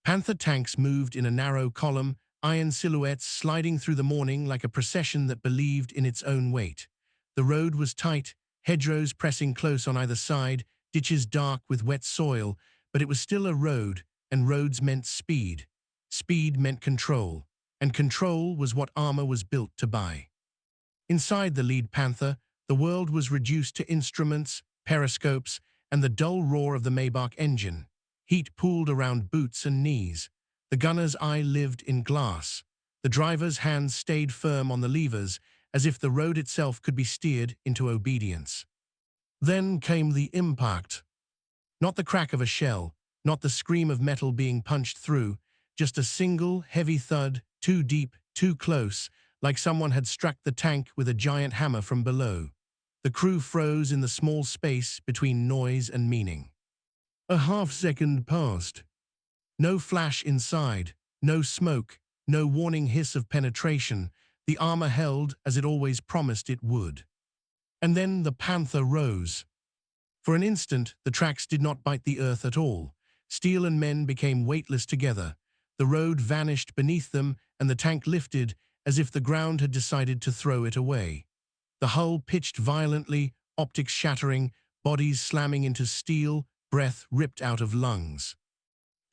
Panther tanks moved in a narrow column, iron silhouettes sliding through the morning like a procession that believed in its own weight. The road was tight, hedgerows pressing close on either side, ditches dark with wet soil, but it was still a road, and roads meant speed. Speed meant control, and control was what armor was built to buy. Inside the lead Panther, the world was reduced to instruments, periscopes, and the dull roar of the Maybach engine. Heat pooled around boots and knees. The gunner's eye lived in glass. The driver's hands stayed firm on the levers, as if the road itself could be steered into obedience. Then came the impact. Not the crack of a shell, not the scream of metal being punched through, just a single, heavy thud, too deep, too close, like someone had struck the tank with a giant hammer from below. The crew froze in the small space between noise and meaning. A half-second passed. No flash inside, no smoke, no warning hiss of penetration. The armor held as it always promised it would. And then the Panther rose. For an instant, the tracks did not bite the earth at all. Steel and men became weightless together. The road vanished beneath them, and the tank lifted as if the ground had decided to throw it away. The hull pitched violently, optics shattering, bodies slamming into steel, breath ripped out of lungs.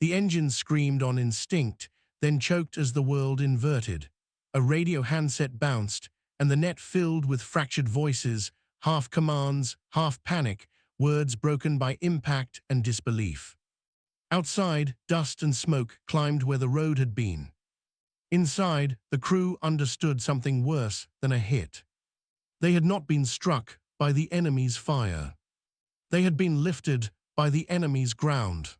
The engine screamed on instinct, then choked as the world inverted. A radio handset bounced, and the net filled with fractured voices, half commands, half panic, words broken by impact and disbelief. Outside, dust and smoke climbed where the road had been. Inside, the crew understood something worse than a hit. They had not been struck by the enemy's fire. They had been lifted by the enemy's ground.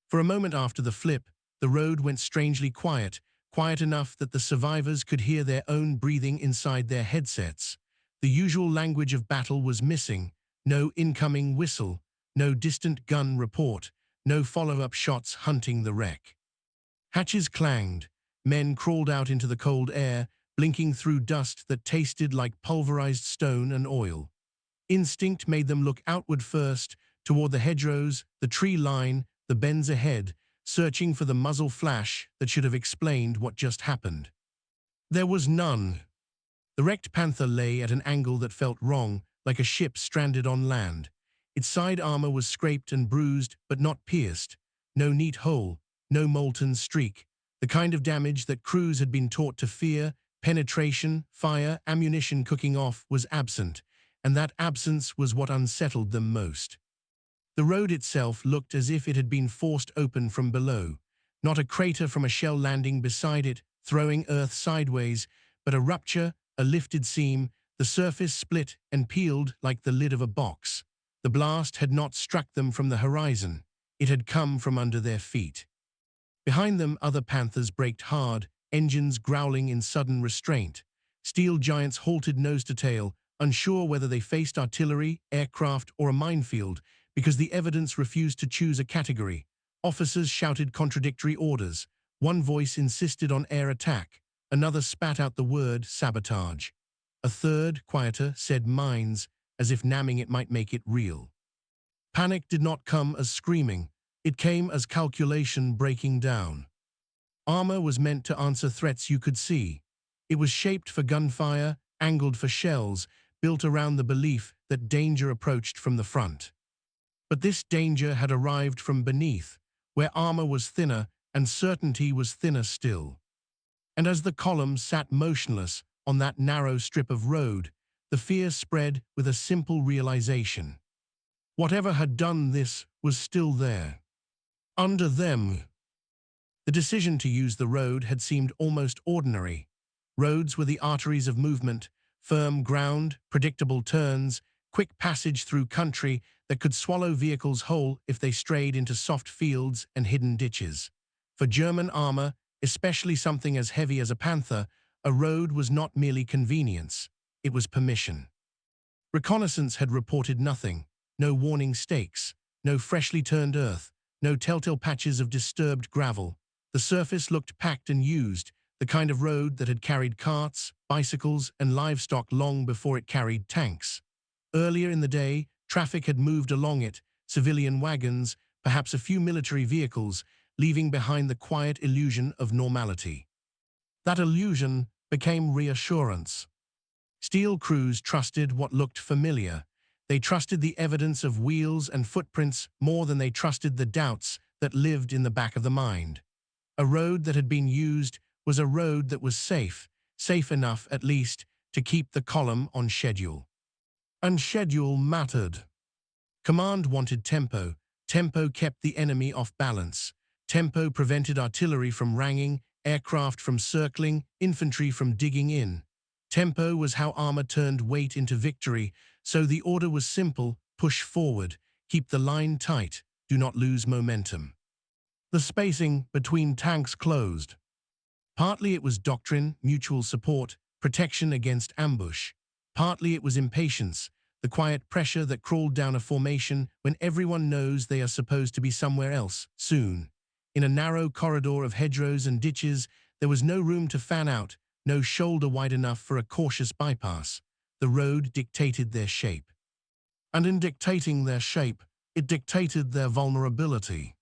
For a moment after the flip, the road went strangely quiet, quiet enough that the survivors could hear their own breathing inside their headsets. The usual language of battle was missing. No incoming whistle, no distant gun report, no follow-up shots hunting the wreck. Hatches clanged. Men crawled out into the cold air, blinking through dust that tasted like pulverized stone and oil. Instinct made them look outward first, toward the hedgerows, the tree line, the bends ahead, searching for the muzzle flash that should have explained what just happened. There was none. The wrecked Panther lay at an angle that felt wrong, like a ship stranded on land. Its side armor was scraped and bruised, but not pierced. No neat hole, no molten streak. The kind of damage that crews had been taught to fear, penetration, fire, ammunition cooking off, was absent, and that absence was what unsettled them most. The road itself looked as if it had been forced open from below. Not a crater from a shell landing beside it, throwing earth sideways, but a rupture, a lifted seam, the surface split and peeled like the lid of a box. The blast had not struck them from the horizon. It had come from under their feet. Behind them, other Panthers braked hard, engines growling in sudden restraint. Steel giants halted nose to tail, unsure whether they faced artillery, aircraft, or a minefield, because the evidence refused to choose a category. Officers shouted contradictory orders. One voice insisted on air attack. Another spat out the word sabotage. A third, quieter, said mines, as if namming it might make it real. Panic did not come as screaming. It came as calculation breaking down. Armor was meant to answer threats you could see. It was shaped for gunfire, angled for shells, built around the belief that danger approached from the front. But this danger had arrived from beneath, where armor was thinner and certainty was thinner still. And as the column sat motionless on that narrow strip of road, the fear spread with a simple realization. Whatever had done this was still there. Under them. The decision to use the road had seemed almost ordinary. Roads were the arteries of movement, firm ground, predictable turns, quick passage through country that could swallow vehicles whole if they strayed into soft fields and hidden ditches. For German armor, especially something as heavy as a Panther, a road was not merely convenience, it was permission. Reconnaissance had reported nothing, no warning stakes, no freshly turned earth, no telltale patches of disturbed gravel. The surface looked packed and used, the kind of road that had carried carts, bicycles, and livestock long before it carried tanks. Earlier in the day, traffic had moved along it, civilian wagons, perhaps a few military vehicles. leaving behind the quiet illusion of normality. That illusion became reassurance. Steel crews trusted what looked familiar. They trusted the evidence of wheels and footprints more than they trusted the doubts that lived in the back of the mind. A road that had been used was a road that was safe, safe enough at least to keep the column on schedule. And schedule mattered. Command wanted tempo. Tempo kept the enemy off balance. Tempo prevented artillery from ranging, aircraft from circling, infantry from digging in. Tempo was how armor turned weight into victory, so the order was simple: push forward, keep the line tight, do not lose momentum. The spacing between tanks closed. Partly it was doctrine, mutual support, protection against ambush. Partly it was impatience, the quiet pressure that crawled down a formation when everyone knows they are supposed to be somewhere else, soon. In a narrow corridor of hedgerows and ditches, there was no room to fan out, no shoulder wide enough for a cautious bypass. The road dictated their shape. And in dictating their shape, it dictated their vulnerability.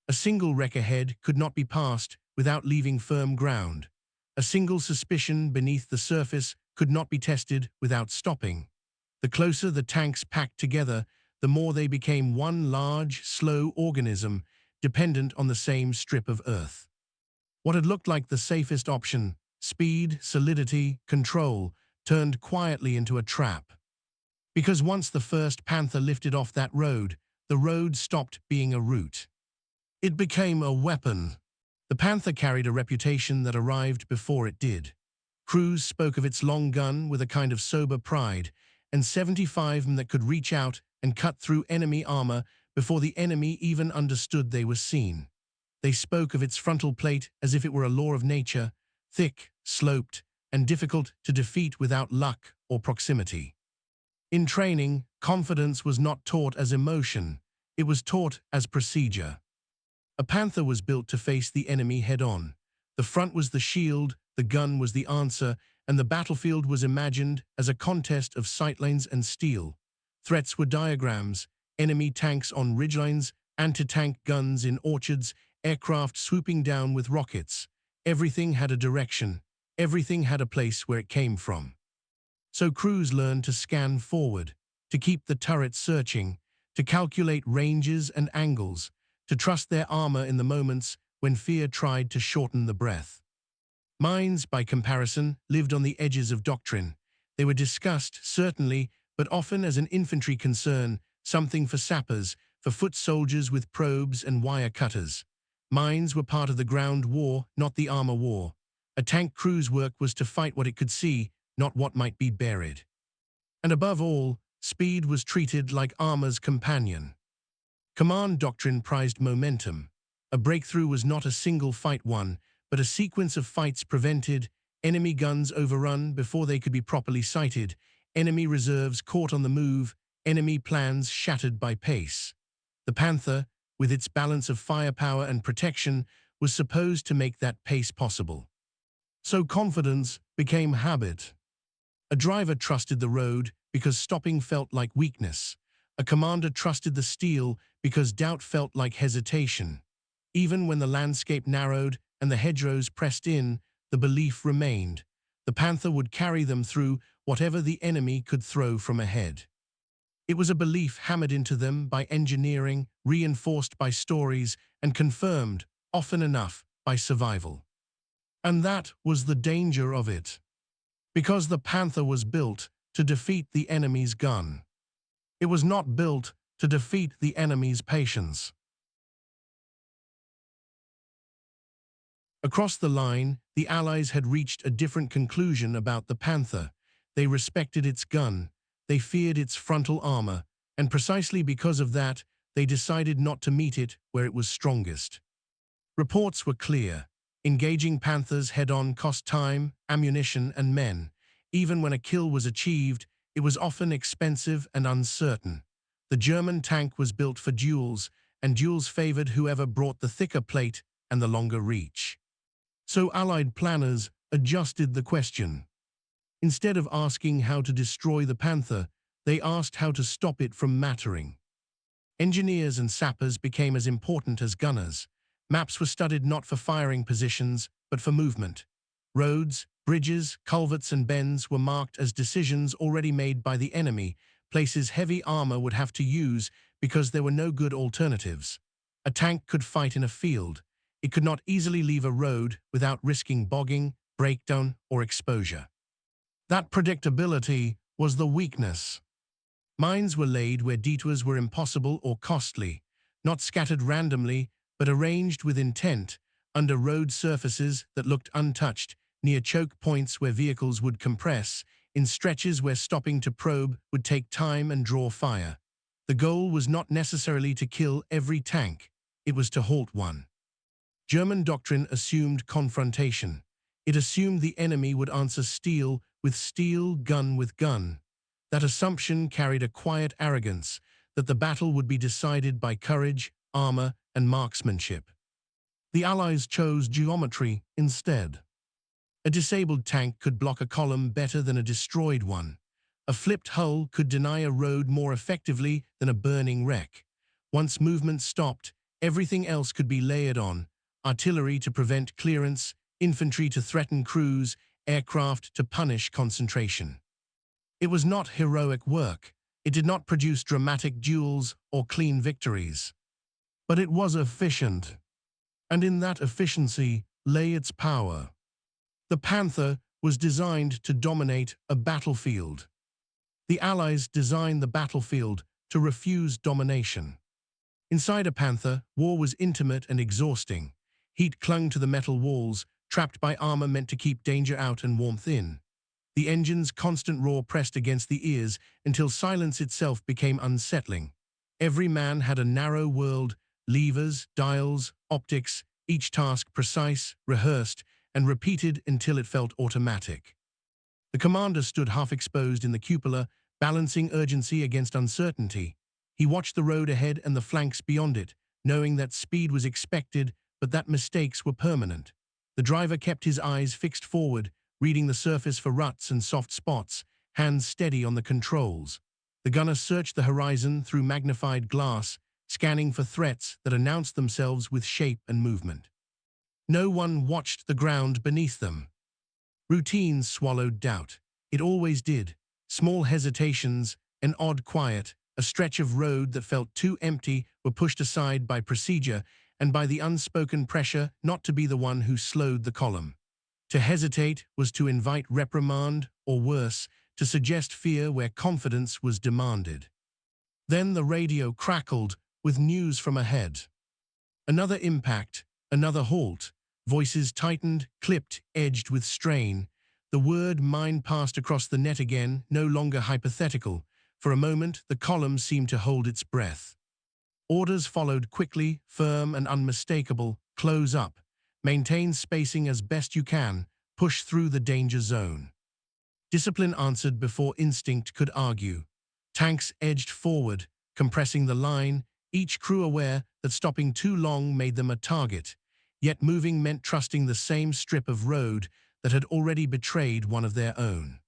A single wreck ahead could not be passed without leaving firm ground. A single suspicion beneath the surface could not be tested without stopping. The closer the tanks packed together, the more they became one large, slow organism, dependent on the same strip of earth. What had looked like the safest option, speed, solidity, control, turned quietly into a trap. Because once the first Panther lifted off that road, the road stopped being a route. It became a weapon. The Panther carried a reputation that arrived before it did. Crews spoke of its long gun with a kind of sober pride, and 75 that could reach out and cut through enemy armor before the enemy even understood they were seen. They spoke of its frontal plate as if it were a law of nature, thick, sloped, and difficult to defeat without luck or proximity. In training, confidence was not taught as emotion, it was taught as procedure. A Panther was built to face the enemy head-on. The front was the shield, the gun was the answer, and the battlefield was imagined as a contest of sightlines and steel. Threats were diagrams: enemy tanks on ridgelines, anti-tank guns in orchards, aircraft swooping down with rockets. Everything had a direction. Everything had a place where it came from. So crews learned to scan forward, to keep the turret searching, to calculate ranges and angles, to trust their armor in the moments when fear tried to shorten the breath. Minds, by comparison, lived on the edges of doctrine. They were discussed, certainly, but often as an infantry concern, something for sappers, for foot soldiers with probes and wire cutters. Mines were part of the ground war, not the armor war. A tank crew's work was to fight what it could see, not what might be buried. And above all, speed was treated like armor's companion. Command doctrine prized momentum. A breakthrough was not a single fight won, but a sequence of fights prevented, enemy guns overrun before they could be properly sighted, enemy reserves caught on the move, enemy plans shattered by pace. The Panther, with its balance of firepower and protection, was supposed to make that pace possible. So confidence became habit. A driver trusted the road because stopping felt like weakness. A commander trusted the steel because doubt felt like hesitation. Even when the landscape narrowed and the hedgerows pressed in, the belief remained. The Panther would carry them through whatever the enemy could throw from ahead. It was a belief hammered into them by engineering, reinforced by stories, and confirmed, often enough, by survival. And that was the danger of it. Because the Panther was built to defeat the enemy's gun. It was not built to defeat the enemy's patience. Across the line, the Allies had reached a different conclusion about the Panther. They respected its gun, they feared its frontal armor, and precisely because of that, they decided not to meet it where it was strongest. Reports were clear. Engaging Panthers head-on cost time, ammunition, and men. Even when a kill was achieved, it was often expensive and uncertain. The German tank was built for duels, and duels favored whoever brought the thicker plate and the longer reach. So Allied planners adjusted the question. Instead of asking how to destroy the Panther, they asked how to stop it from mattering. Engineers and sappers became as important as gunners. Maps were studied not for firing positions, but for movement. Roads, bridges, culverts, and bends were marked as decisions already made by the enemy, places heavy armor would have to use because there were no good alternatives. A tank could fight in a field. It could not easily leave a road without risking bogging, breakdown, or exposure. That predictability was the weakness. Mines were laid where detours were impossible or costly, not scattered randomly, but arranged with intent, under road surfaces that looked untouched, near choke points where vehicles would compress, in stretches where stopping to probe would take time and draw fire. The goal was not necessarily to kill every tank, it was to halt one. German doctrine assumed confrontation. It assumed the enemy would answer steel with steel, gun with gun. That assumption carried a quiet arrogance, that the battle would be decided by courage, armor, and marksmanship. The Allies chose geometry instead. A disabled tank could block a column better than a destroyed one. A flipped hull could deny a road more effectively than a burning wreck. Once movement stopped, everything else could be layered on: artillery to prevent clearance, infantry to threaten crews, aircraft to punish concentration. It was not heroic work. It did not produce dramatic duels or clean victories. But it was efficient. And in that efficiency lay its power. The Panther was designed to dominate a battlefield. The Allies designed the battlefield to refuse domination. Inside a Panther, war was intimate and exhausting. Heat clung to the metal walls, trapped by armor meant to keep danger out and warmth in. The engine's constant roar pressed against the ears until silence itself became unsettling. Every man had a narrow world: levers, dials, optics, each task precise, rehearsed, and repeated until it felt automatic. The commander stood half-exposed in the cupola, balancing urgency against uncertainty. He watched the road ahead and the flanks beyond it, knowing that speed was expected, but that mistakes were permanent. The driver kept his eyes fixed forward, reading the surface for ruts and soft spots, hands steady on the controls. The gunner searched the horizon through magnified glass, scanning for threats that announced themselves with shape and movement. No one watched the ground beneath them. Routine swallowed doubt. It always did. Small hesitations, an odd quiet, a stretch of road that felt too empty were pushed aside by procedure and by the unspoken pressure not to be the one who slowed the column. To hesitate was to invite reprimand, or worse, to suggest fear where confidence was demanded. Then the radio crackled with news from ahead. Another impact, another halt. Voices tightened, clipped, edged with strain. The word mine passed across the net again, no longer hypothetical. For a moment, the column seemed to hold its breath. Orders followed quickly, firm and unmistakable: close up, maintain spacing as best you can, push through the danger zone. Discipline answered before instinct could argue. Tanks edged forward, compressing the line, each crew aware that stopping too long made them a target. Yet moving meant trusting the same strip of road that had already betrayed one of their own.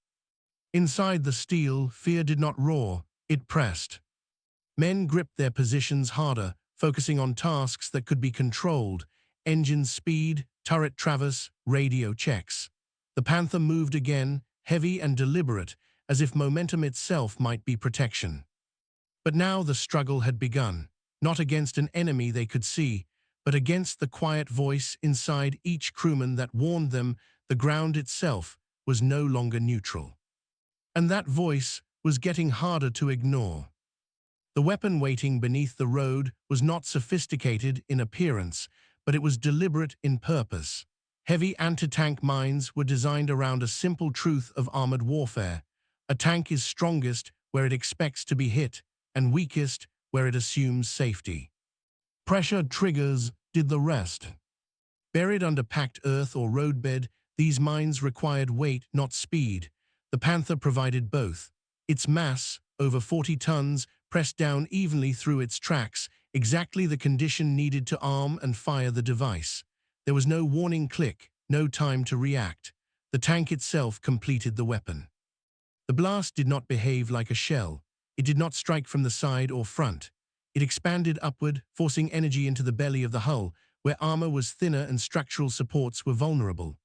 Inside the steel, fear did not roar, it pressed. Men gripped their positions harder, focusing on tasks that could be controlled: engine speed, turret traverse, radio checks. The Panther moved again, heavy and deliberate, as if momentum itself might be protection. But now the struggle had begun, not against an enemy they could see, but against the quiet voice inside each crewman that warned them the ground itself was no longer neutral. And that voice was getting harder to ignore. The weapon waiting beneath the road was not sophisticated in appearance, but it was deliberate in purpose. Heavy anti-tank mines were designed around a simple truth of armored warfare: a tank is strongest where it expects to be hit, and weakest where it assumes safety. Pressure triggers did the rest. Buried under packed earth or roadbed, these mines required weight, not speed. The Panther provided both. Its mass, over 40 tons, pressed down evenly through its tracks, exactly the condition needed to arm and fire the device. There was no warning click, no time to react. The tank itself completed the weapon. The blast did not behave like a shell. It did not strike from the side or front. It expanded upward, forcing energy into the belly of the hull, where armor was thinner and structural supports were vulnerable.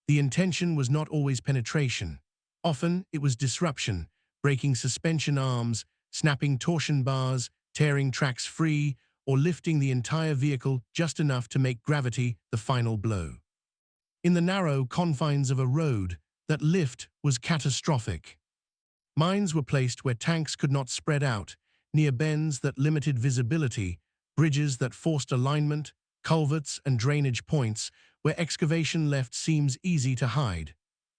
The intention was not always penetration. Often, it was disruption, breaking suspension arms, snapping torsion bars, tearing tracks free, or lifting the entire vehicle just enough to make gravity the final blow. In the narrow confines of a road, that lift was catastrophic. Mines were placed where tanks could not spread out, near bends that limited visibility, bridges that forced alignment, culverts and drainage points where excavation left seams easy to hide.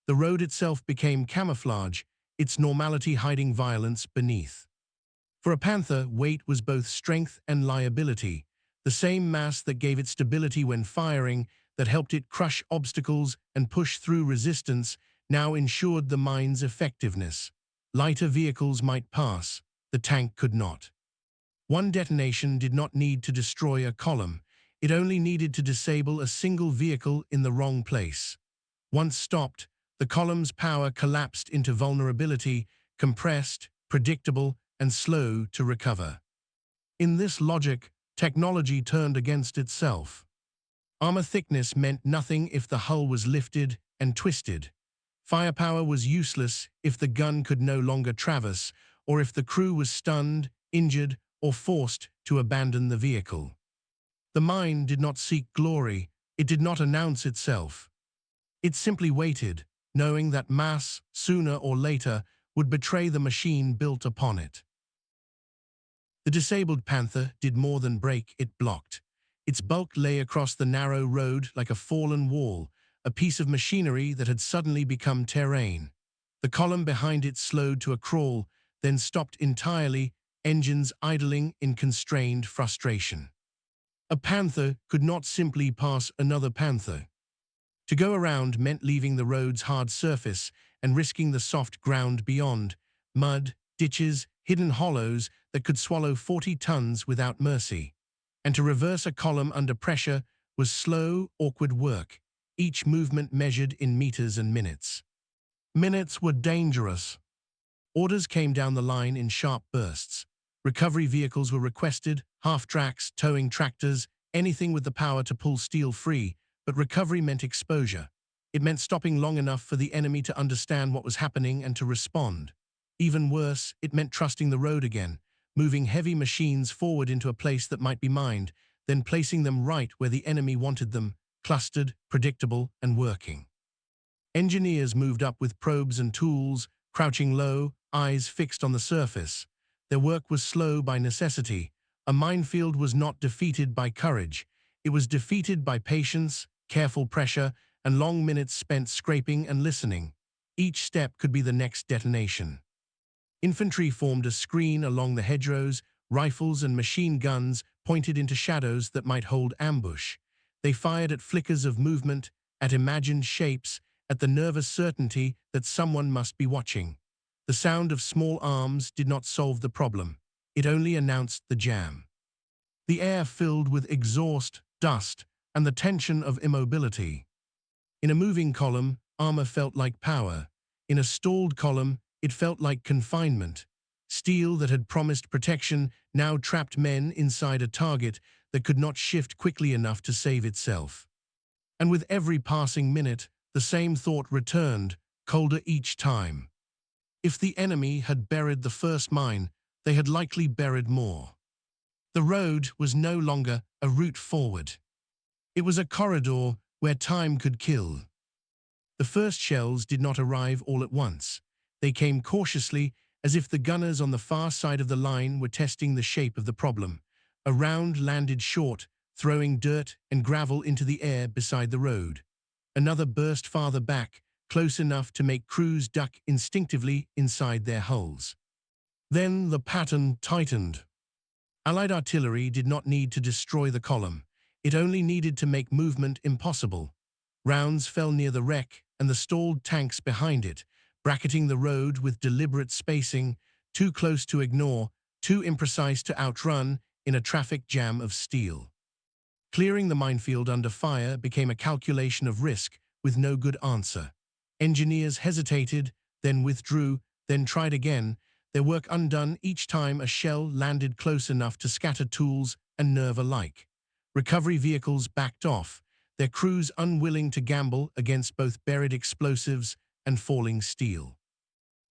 The road itself became camouflage, its normality hiding violence beneath. For a Panther, weight was both strength and liability, the same mass that gave it stability when firing, that helped it crush obstacles and push through resistance, now ensured the mine's effectiveness. Lighter vehicles might pass, the tank could not. One detonation did not need to destroy a column, it only needed to disable a single vehicle in the wrong place. Once stopped, the column's power collapsed into vulnerability, compressed, predictable, and slow to recover. In this logic, technology turned against itself. Armor thickness meant nothing if the hull was lifted and twisted. Firepower was useless if the gun could no longer traverse, or if the crew was stunned, injured, or forced to abandon the vehicle. The mine did not seek glory, it did not announce itself. It simply waited, knowing that mass, sooner or later, would betray the machine built upon it. The disabled Panther did more than break, it blocked. Its bulk lay across the narrow road like a fallen wall, a piece of machinery that had suddenly become terrain. The column behind it slowed to a crawl, then stopped entirely, engines idling in constrained frustration. A Panther could not simply pass another Panther. To go around meant leaving the road's hard surface and risking the soft ground beyond, mud, ditches, hidden hollows that could swallow 40 tons without mercy. And to reverse a column under pressure was slow, awkward work, each movement measured in meters and minutes. Minutes were dangerous. Orders came down the line in sharp bursts. Recovery vehicles were requested, half-tracks, towing tractors, anything with the power to pull steel free, but recovery meant exposure. It meant stopping long enough for the enemy to understand what was happening and to respond. Even worse, it meant trusting the road again, moving heavy machines forward into a place that might be mined, then placing them right where the enemy wanted them, clustered, predictable, and working. Engineers moved up with probes and tools, crouching low, eyes fixed on the surface. Their work was slow by necessity. A minefield was not defeated by courage. It was defeated by patience, careful pressure, and long minutes spent scraping and listening. Each step could be the next detonation. Infantry formed a screen along the hedgerows, rifles and machine guns pointed into shadows that might hold ambush. They fired at flickers of movement, at imagined shapes, at the nervous certainty that someone must be watching. The sound of small arms did not solve the problem. It only announced the jam. The air filled with exhaust, dust, and the tension of immobility. In a moving column, armor felt like power. In a stalled column, it felt like confinement. Steel that had promised protection now trapped men inside a target that could not shift quickly enough to save itself. And with every passing minute, the same thought returned, colder each time. If the enemy had buried the first mine, they had likely buried more. The road was no longer a route forward. It was a corridor where time could kill. The first shells did not arrive all at once. They came cautiously, as if the gunners on the far side of the line were testing the shape of the problem. A round landed short, throwing dirt and gravel into the air beside the road. Another burst farther back, close enough to make crews duck instinctively inside their hulls. Then the pattern tightened. Allied artillery did not need to destroy the column. It only needed to make movement impossible. Rounds fell near the wreck and the stalled tanks behind it, bracketing the road with deliberate spacing, too close to ignore, too imprecise to outrun, in a traffic jam of steel. Clearing the minefield under fire became a calculation of risk with no good answer. Engineers hesitated, then withdrew, then tried again, their work undone each time a shell landed close enough to scatter tools and nerve alike. Recovery vehicles backed off, their crews unwilling to gamble against both buried explosives and falling steel.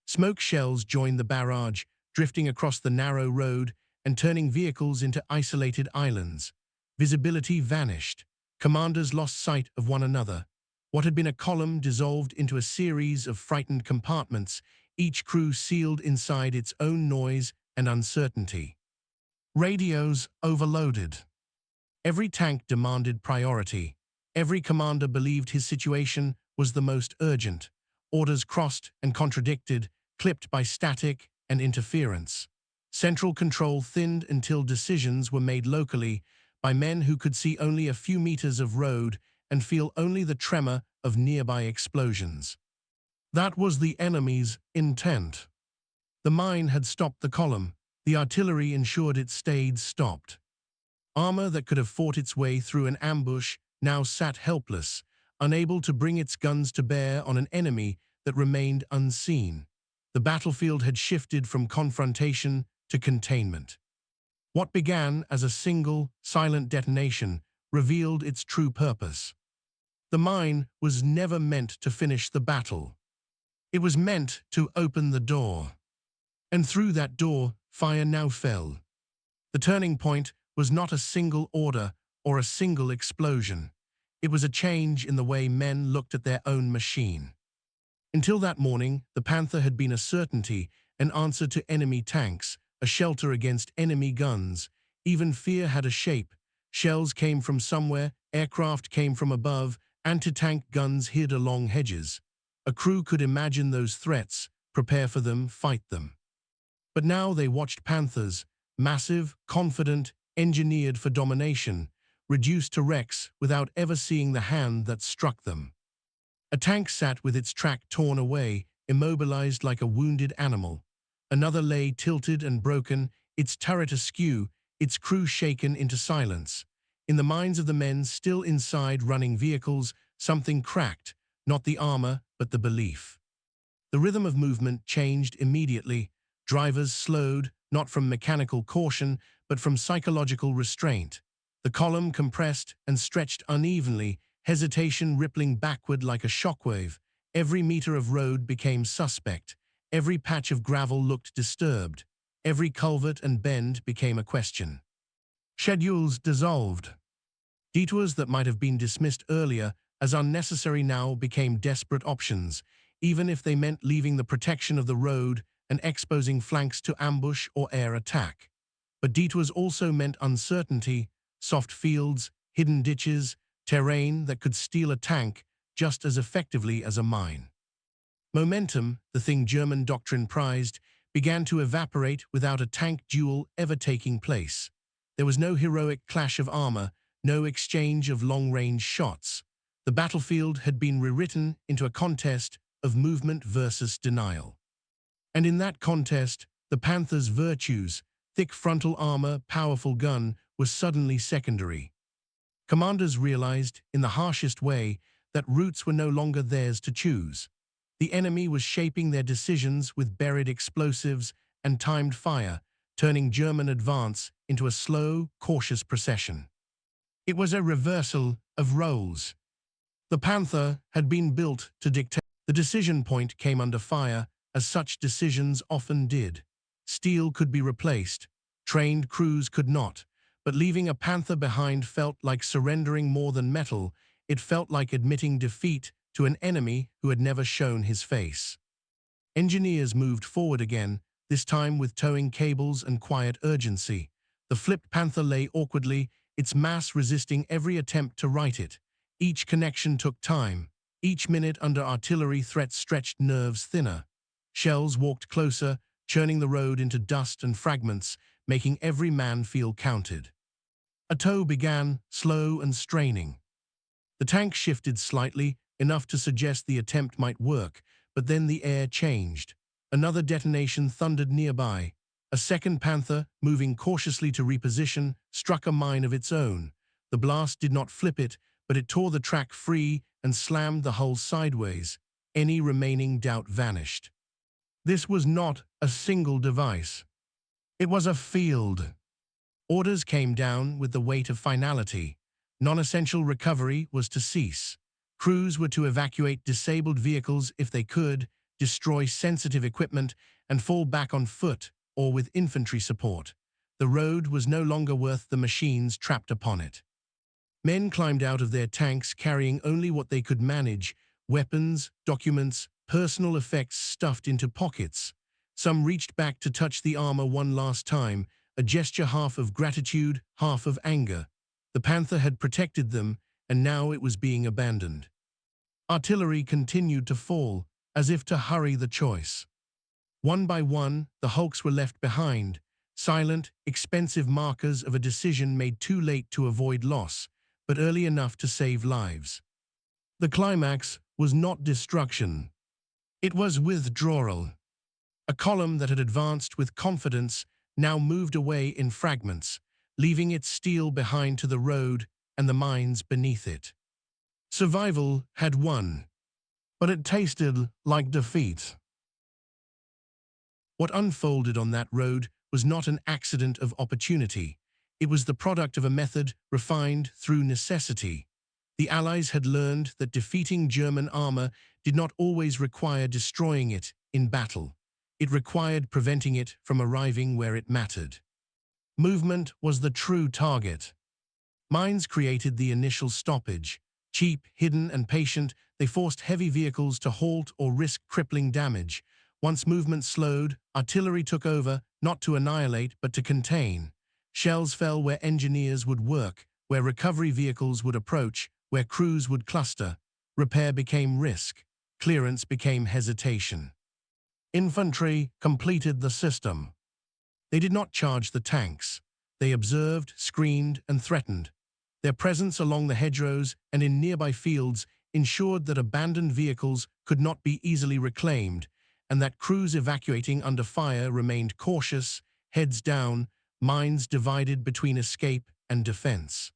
Smoke shells joined the barrage, drifting across the narrow road and turning vehicles into isolated islands. Visibility vanished. Commanders lost sight of one another. What had been a column dissolved into a series of frightened compartments, each crew sealed inside its own noise and uncertainty. Radios overloaded. Every tank demanded priority. Every commander believed his situation was the most urgent. Orders crossed and contradicted, clipped by static and interference. Central control thinned until decisions were made locally by men who could see only a few meters of road and feel only the tremor of nearby explosions. That was the enemy's intent. The mine had stopped the column. The artillery ensured it stayed stopped. Armor that could have fought its way through an ambush now sat helpless, unable to bring its guns to bear on an enemy that remained unseen. The battlefield had shifted from confrontation to containment. What began as a single, silent detonation revealed its true purpose. The mine was never meant to finish the battle. It was meant to open the door. And through that door, fire now fell. The turning point was not a single order or a single explosion. It was a change in the way men looked at their own machine. Until that morning, the Panther had been a certainty, an answer to enemy tanks, a shelter against enemy guns. Even fear had a shape. Shells came from somewhere, aircraft came from above, anti-tank guns hid along hedges. A crew could imagine those threats, prepare for them, fight them. But now they watched Panthers, massive, confident, engineered for domination, reduced to wrecks without ever seeing the hand that struck them. A tank sat with its track torn away, immobilized like a wounded animal. Another lay tilted and broken, its turret askew, its crew shaken into silence. In the minds of the men still inside running vehicles, something cracked, not the armor, but the belief. The rhythm of movement changed immediately. Drivers slowed, not from mechanical caution, but from psychological restraint. The column compressed and stretched unevenly, hesitation rippling backward like a shockwave. Every meter of road became suspect. Every patch of gravel looked disturbed. Every culvert and bend became a question. Schedules dissolved. Detours that might have been dismissed earlier as unnecessary now became desperate options, even if they meant leaving the protection of the road and exposing flanks to ambush or air attack. But detours also meant uncertainty, soft fields, hidden ditches, terrain that could steal a tank just as effectively as a mine. Momentum, the thing German doctrine prized, began to evaporate without a tank duel ever taking place. There was no heroic clash of armor, no exchange of long-range shots. The battlefield had been rewritten into a contest of movement versus denial. And in that contest, the Panther's virtues, thick frontal armor, powerful gun, was suddenly secondary. Commanders realized, in the harshest way, that routes were no longer theirs to choose. The enemy was shaping their decisions with buried explosives and timed fire, turning German advance into a slow, cautious procession. It was a reversal of roles. The Panther had been built to dictate. The decision point came under fire, as such decisions often did. Steel could be replaced, trained crews could not, but leaving a Panther behind felt like surrendering more than metal. It felt like admitting defeat to an enemy who had never shown his face. Engineers moved forward again, this time with towing cables and quiet urgency. The flipped Panther lay awkwardly, its mass resisting every attempt to right it. Each connection took time. Each minute under artillery threat stretched nerves thinner. Shells walked closer, churning the road into dust and fragments, making every man feel counted. A tow began, slow and straining. The tank shifted slightly, enough to suggest the attempt might work, but then the air changed. Another detonation thundered nearby. A second Panther, moving cautiously to reposition, struck a mine of its own. The blast did not flip it, but it tore the track free and slammed the hull sideways. Any remaining doubt vanished. This was not a single device. It was a field. Orders came down with the weight of finality. Non-essential recovery was to cease. Crews were to evacuate disabled vehicles if they could, destroy sensitive equipment, and fall back on foot or with infantry support. The road was no longer worth the machines trapped upon it. Men climbed out of their tanks carrying only what they could manage: weapons, documents, personal effects stuffed into pockets. Some reached back to touch the armor one last time, a gesture half of gratitude, half of anger. The Panther had protected them, and now it was being abandoned. Artillery continued to fall, as if to hurry the choice. One by one, the hulks were left behind, silent, expensive markers of a decision made too late to avoid loss, but early enough to save lives. The climax was not destruction. It was withdrawal. A column that had advanced with confidence now moved away in fragments, leaving its steel behind to the road and the mines beneath it. Survival had won, but it tasted like defeat. What unfolded on that road was not an accident of opportunity. It was the product of a method refined through necessity. The Allies had learned that defeating German armor did not always require destroying it in battle. It required preventing it from arriving where it mattered. Movement was the true target. Mines created the initial stoppage. Cheap, hidden, and patient, they forced heavy vehicles to halt or risk crippling damage. Once movement slowed, artillery took over, not to annihilate but to contain. Shells fell where engineers would work, where recovery vehicles would approach, where crews would cluster. Repair became risk. Clearance became hesitation. Infantry completed the system. They did not charge the tanks. They observed, screened, and threatened. Their presence along the hedgerows and in nearby fields ensured that abandoned vehicles could not be easily reclaimed, and that crews evacuating under fire remained cautious, heads down, minds divided between escape and defense.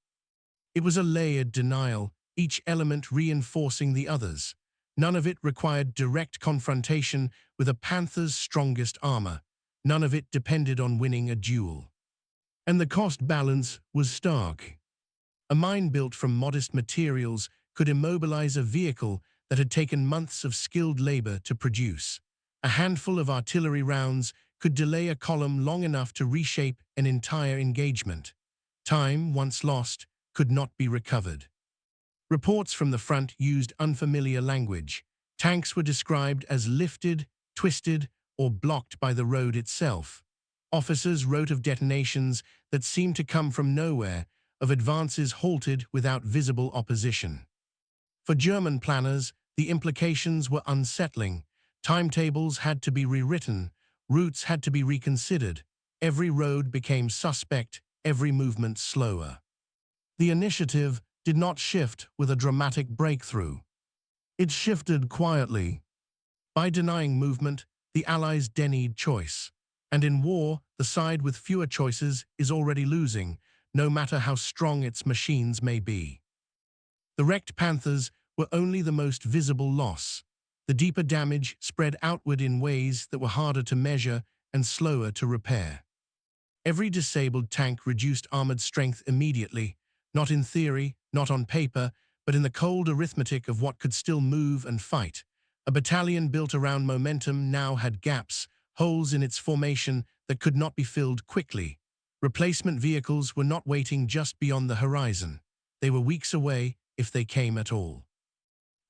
It was a layered denial, each element reinforcing the others. None of it required direct confrontation with a Panther's strongest armor. None of it depended on winning a duel. And the cost balance was stark. A mine built from modest materials could immobilize a vehicle that had taken months of skilled labor to produce. A handful of artillery rounds could delay a column long enough to reshape an entire engagement. Time, once lost, could not be recovered. Reports from the front used unfamiliar language. Tanks were described as lifted, twisted, or blocked by the road itself. Officers wrote of detonations that seemed to come from nowhere, of advances halted without visible opposition. For German planners, the implications were unsettling. Timetables had to be rewritten, routes had to be reconsidered. Every road became suspect, every movement slower. The initiative did not shift with a dramatic breakthrough. It shifted quietly. By denying movement, the Allies denied choice. And in war, the side with fewer choices is already losing, no matter how strong its machines may be. The wrecked Panthers were only the most visible loss. The deeper damage spread outward in ways that were harder to measure and slower to repair. Every disabled tank reduced armored strength immediately, not in theory, not on paper, but in the cold arithmetic of what could still move and fight. A battalion built around momentum now had gaps, holes in its formation that could not be filled quickly. Replacement vehicles were not waiting just beyond the horizon. They were weeks away, if they came at all.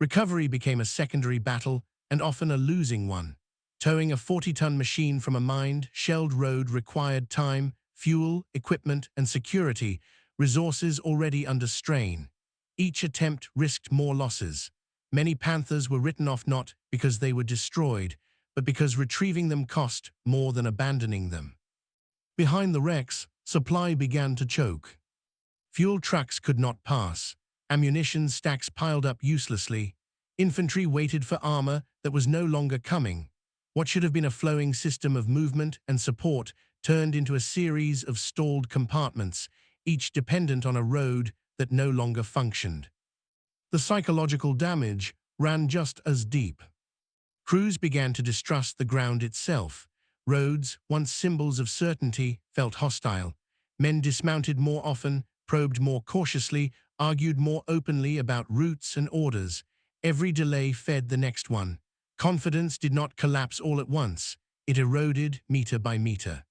Recovery became a secondary battle, and often a losing one. Towing a 40-ton machine from a mined, shelled road required time, fuel, equipment, and security, resources already under strain. Each attempt risked more losses. Many Panthers were written off not because they were destroyed, but because retrieving them cost more than abandoning them. Behind the wrecks, supply began to choke. Fuel trucks could not pass. Ammunition stacks piled up uselessly. Infantry waited for armor that was no longer coming. What should have been a flowing system of movement and support turned into a series of stalled compartments, each dependent on a road that no longer functioned. The psychological damage ran just as deep. Crews began to distrust the ground itself. Roads, once symbols of certainty, felt hostile. Men dismounted more often, probed more cautiously, argued more openly about routes and orders. Every delay fed the next one. Confidence did not collapse all at once. It eroded meter by meter.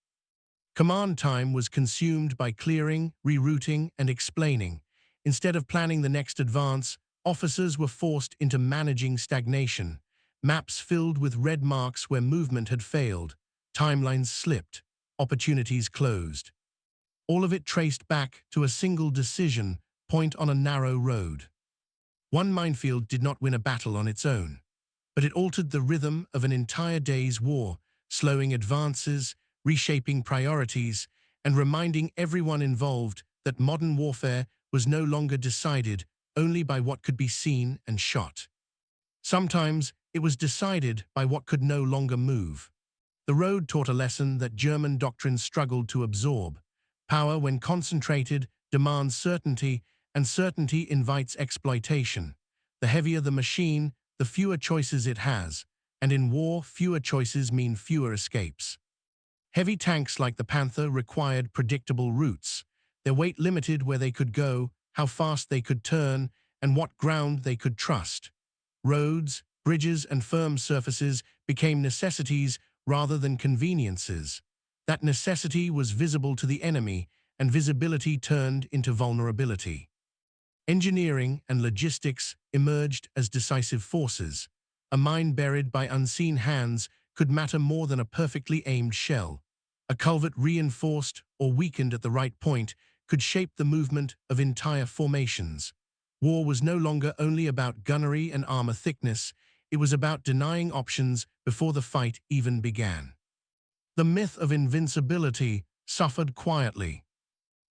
Command time was consumed by clearing, rerouting, and explaining. Instead of planning the next advance, officers were forced into managing stagnation. Maps filled with red marks where movement had failed. Timelines slipped. Opportunities closed. All of it traced back to a single decision point on a narrow road. One minefield did not win a battle on its own, but it altered the rhythm of an entire day's war, slowing advances, reshaping priorities, and reminding everyone involved that modern warfare was no longer decided only by what could be seen and shot. Sometimes it was decided by what could no longer move. The road taught a lesson that German doctrine struggled to absorb. Power, when concentrated, demands certainty, and certainty invites exploitation. The heavier the machine, the fewer choices it has, and in war, fewer choices mean fewer escapes. Heavy tanks like the Panther required predictable routes. Their weight limited where they could go, how fast they could turn, and what ground they could trust. Roads, bridges, and firm surfaces became necessities rather than conveniences. That necessity was visible to the enemy, and visibility turned into vulnerability. Engineering and logistics emerged as decisive forces. A mine buried by unseen hands could matter more than a perfectly aimed shell. A culvert reinforced or weakened at the right point could shape the movement of entire formations. War was no longer only about gunnery and armor thickness, it was about denying options before the fight even began. The myth of invincibility suffered quietly.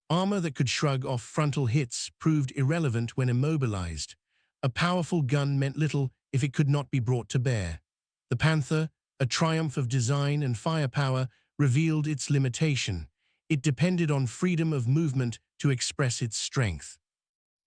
Armor that could shrug off frontal hits proved irrelevant when immobilized. A powerful gun meant little if it could not be brought to bear. The Panther, a triumph of design and firepower, revealed its limitation. It depended on freedom of movement to express its strength.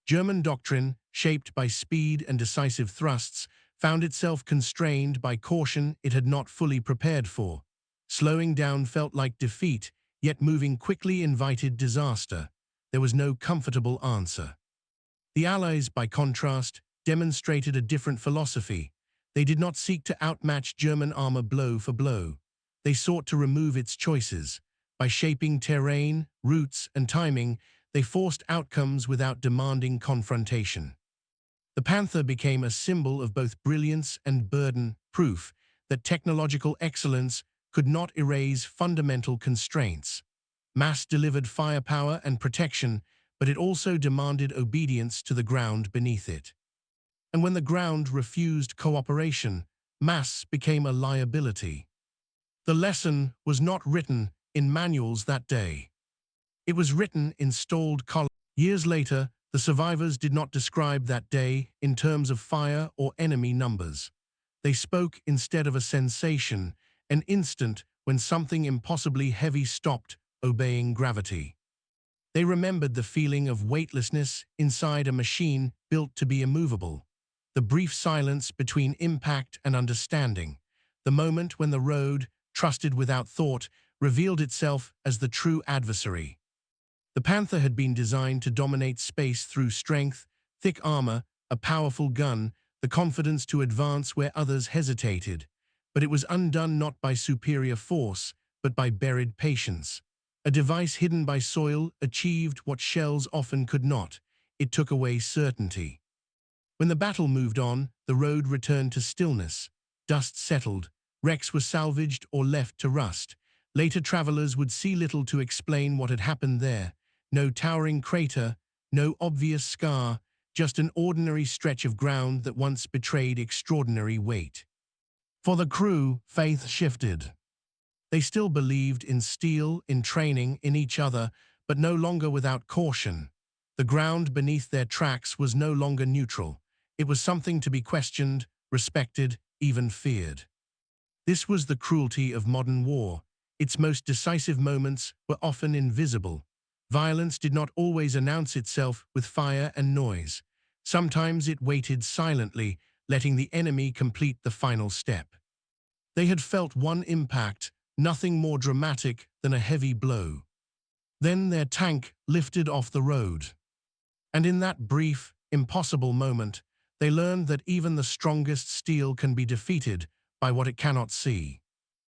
German doctrine, shaped by speed and decisive thrusts, found itself constrained by caution it had not fully prepared for. Slowing down felt like defeat, yet moving quickly invited disaster. There was no comfortable answer. The Allies, by contrast, demonstrated a different philosophy. They did not seek to outmatch German armor blow for blow. They sought to remove its choices. By shaping terrain, routes, and timing, they forced outcomes without demanding confrontation. The Panther became a symbol of both brilliance and burden, proof that technological excellence could not erase fundamental constraints. Mass delivered firepower and protection, but it also demanded obedience to the ground beneath it. And when the ground refused cooperation, mass became a liability. The lesson was not written in manuals that day. It was written in stalled columns. Years later, the survivors did not describe that day in terms of fire or enemy numbers. They spoke instead of a sensation, an instant when something impossibly heavy stopped obeying gravity. They remembered the feeling of weightlessness inside a machine built to be immovable, the brief silence between impact and understanding, the moment when the road, trusted without thought, revealed itself as the true adversary. The Panther had been designed to dominate space through strength, thick armor, a powerful gun, the confidence to advance where others hesitated. But it was undone not by superior force, but by buried patience. A device hidden by soil achieved what shells often could not. It took away certainty. When the battle moved on, the road returned to stillness. Dust settled. Wrecks were salvaged or left to rust. Later travelers would see little to explain what had happened there. No towering crater, no obvious scar, just an ordinary stretch of ground that once betrayed extraordinary weight. For the crew, faith shifted. They still believed in steel, in training, in each other, but no longer without caution. The ground beneath their tracks was no longer neutral. It was something to be questioned, respected, even feared. This was the cruelty of modern war. Its most decisive moments were often invisible. Violence did not always announce itself with fire and noise. Sometimes it waited silently, letting the enemy complete the final step. They had felt one impact, nothing more dramatic than a heavy blow. Then their tank lifted off the road. And in that brief, impossible moment, they learned that even the strongest steel can be defeated by what it cannot see.